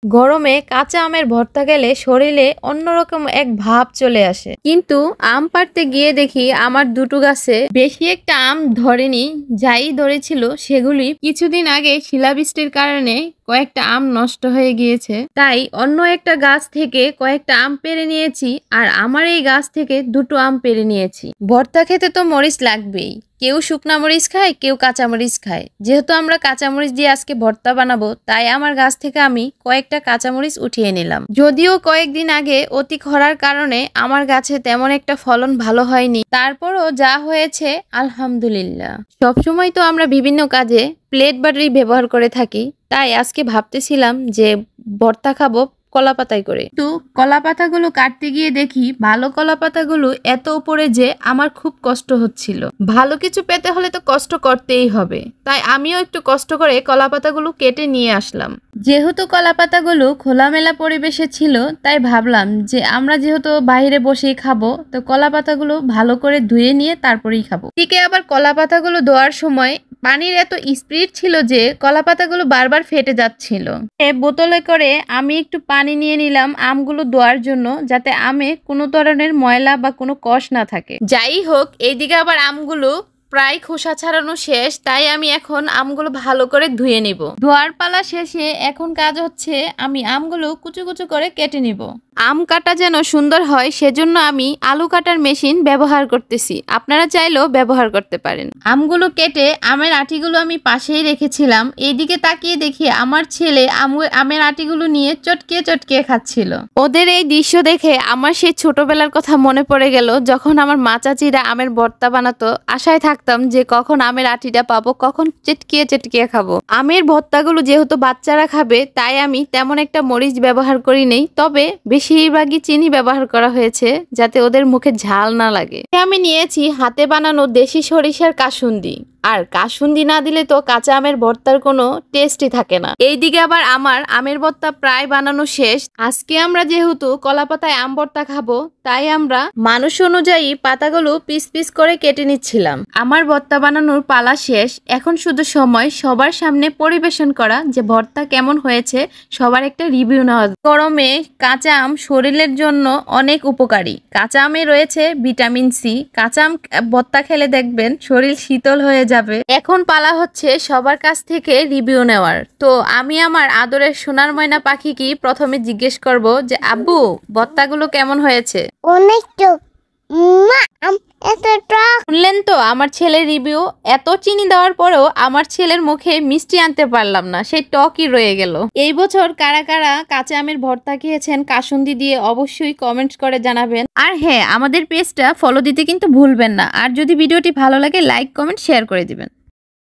গরমে কাঁচা আমের ভর্তা খেলে শরীরে অন্যরকম এক ভাব চলে আসে। কিন্তু আম পাড়তে গিয়ে দেখি আমার দুটো গাছে বেশি একটা আম ধরেনি, যাই ধরেছিল সেগুলি কিছুদিন আগে শিলাবৃষ্টির কারণে কয়েকটা আম নষ্ট হয়ে গিয়েছে। তাই অন্য একটা গাছ থেকে কয়েকটা আম পেড়ে নিয়েছি, আর আমার এই গাছ থেকে দুটো আম পেড়ে নিয়েছি। ভর্তা খেতে তো মরিচ লাগবেই, কেউ শুকনা মরিচ খায়, কেউ কাঁচা মরিচ খায়। যেহেতু আমরা কাঁচা মরিচ দিয়ে আজকে ভর্তা বানাবো, তাই আমার গাছ থেকে আমি কয়েকটা কাঁচা মরিচ উঠিয়ে নিলাম। যদিও কয়েকদিন আগে অতি খরার কারণে আমার গাছে তেমন একটা ফলন ভালো হয়নি, তারপরও যা হয়েছে আলহামদুলিল্লাহ। সবসময় তো আমরা বিভিন্ন কাজে প্লেট বাটি ব্যবহার করে থাকি, তাই আজকে ভাবতেছিলাম যে ভর্তা খাবো কলা পাতায় করে। তো কলা পাতাগুলো কাটতে গিয়ে দেখি ভালো কলা পাতাগুলো এত উপরে যে আমার খুব কষ্ট হচ্ছিল। ভালো কিছু পেতে হলে তো কষ্ট করতেই হবে, তাই আমিও একটু কষ্ট করে কলা পাতাগুলো কেটে নিয়ে আসলাম। যেহেতু কলা পাতাগুলো খোলামেলা পরিবেশে ছিল, তাই ভাবলাম যে আমরা যেহেতু বাইরে বসেই খাবো, তো কলা পাতাগুলো ভালো করে ধুয়ে নিয়ে তারপরেই খাবো। ঠিক আবার কলা পাতাগুলো ধোয়ার সময় পানির এত স্পিড ছিল যে কলা পাতাগুলো বারবার ফেটে যাচ্ছিল। বোতলে করে আমি একটু পানি নিয়ে নিলাম আমগুলো ধোয়ার জন্য, যাতে আমে কোনো ধরনের ময়লা বা কোনো কষ না থাকে। যাই হোক, এইদিকে আবার আমগুলো প্রায় খোসা ছাড়ানো শেষ, তাই আমি এখন আমগুলো ভালো করে ধুয়ে নিব। ধোয়ার পালা শেষে এখন কাজ হচ্ছে আমি আমগুলো কুচু কুচু করে কেটে নিব। আম কাটা যেন সুন্দর হয় সেজন্য আমি আলু কাটার মেশিন ব্যবহার করতেছি, আপনারা চাইলেও ব্যবহার করতে পারেন। আমগুলো কেটে আমের আটিগুলো আমি পাশেই রেখেছিলাম। এইদিকে তাকিয়ে দেখি আমার ছেলে আমের আটিগুলো নিয়ে চটকিয়ে চটকিয়ে খাচ্ছিল। ওদের এই দৃশ্য দেখে আমার সেই ছোটবেলার কথা মনে পড়ে গেল, যখন আমার মা চাচিরা আমের ভর্তা বানাতো। আশায় থাকতাম যে কখন আমের আটিটা পাবো, কখন চেটকিয়ে চেটকিয়ে খাবো। আমের ভর্তাগুলো যেহেতু বাচ্চারা খাবে, তাই আমি তেমন একটা মরিচ ব্যবহার করি নেই, তবে বেশিরভাগই চিনি ব্যবহার করা হয়েছে যাতে ওদের মুখে ঝাল না লাগে। আমি নিয়েছি হাতে বানানো দেশি সরিষার কাসুন্দি, আর কাসুন্দি না দিলে তো কাঁচা আমের ভর্তার কোনো টেস্টই থাকে না। এইদিকে আবার আমার আমের ভর্তা প্রায় বানানো শেষ। আজকে আমরা যেহেতু কলা পাতায় আম ভর্তা খাবো, তাই আমরা মানুষ অনুযায়ী পাতাগুলো পিস পিস করে কেটে নিচ্ছিলাম। আমার ভর্তা বানানোর পালা শেষ, এখন শুধু সময় সবার সামনে পরিবেশন করা যে ভর্তা কেমন হয়েছে, সবার একটা রিভিউ নেওয়া। গরমে কাঁচা আম শরীরের জন্য অনেক উপকারী। কাঁচা আমে রয়েছে ভিটামিন সি। কাঁচা আম ভর্তা খেলে দেখবেন শরীর শীতল হয়ে যাবে। এখন পালা হচ্ছে সবার কাছ থেকে রিভিউ নেওয়ার। তো আমি আমার আদরের সোনার ময়না পাখি কি প্রথমে জিজ্ঞেস করব যে আব্বু ভর্তাগুলো কেমন হয়েছে? অনেক শুনলেন তো আমার ছেলের রিভিউ। এত চিনি দেওয়ার পরেও আমার ছেলের মুখে মিষ্টি আনতে পারলাম না, সেই টকই রয়ে গেল। এই বছর কারা কারা কাঁচা আমের ভর্তা খেয়েছেন কাসুন্দি দিয়ে অবশ্যই কমেন্টস করে জানাবেন। আর হ্যাঁ, আমাদের পেজটা ফলো দিতে কিন্তু ভুলবেন না। আর যদি ভিডিওটি ভালো লাগে লাইক কমেন্ট শেয়ার করে দিবেন।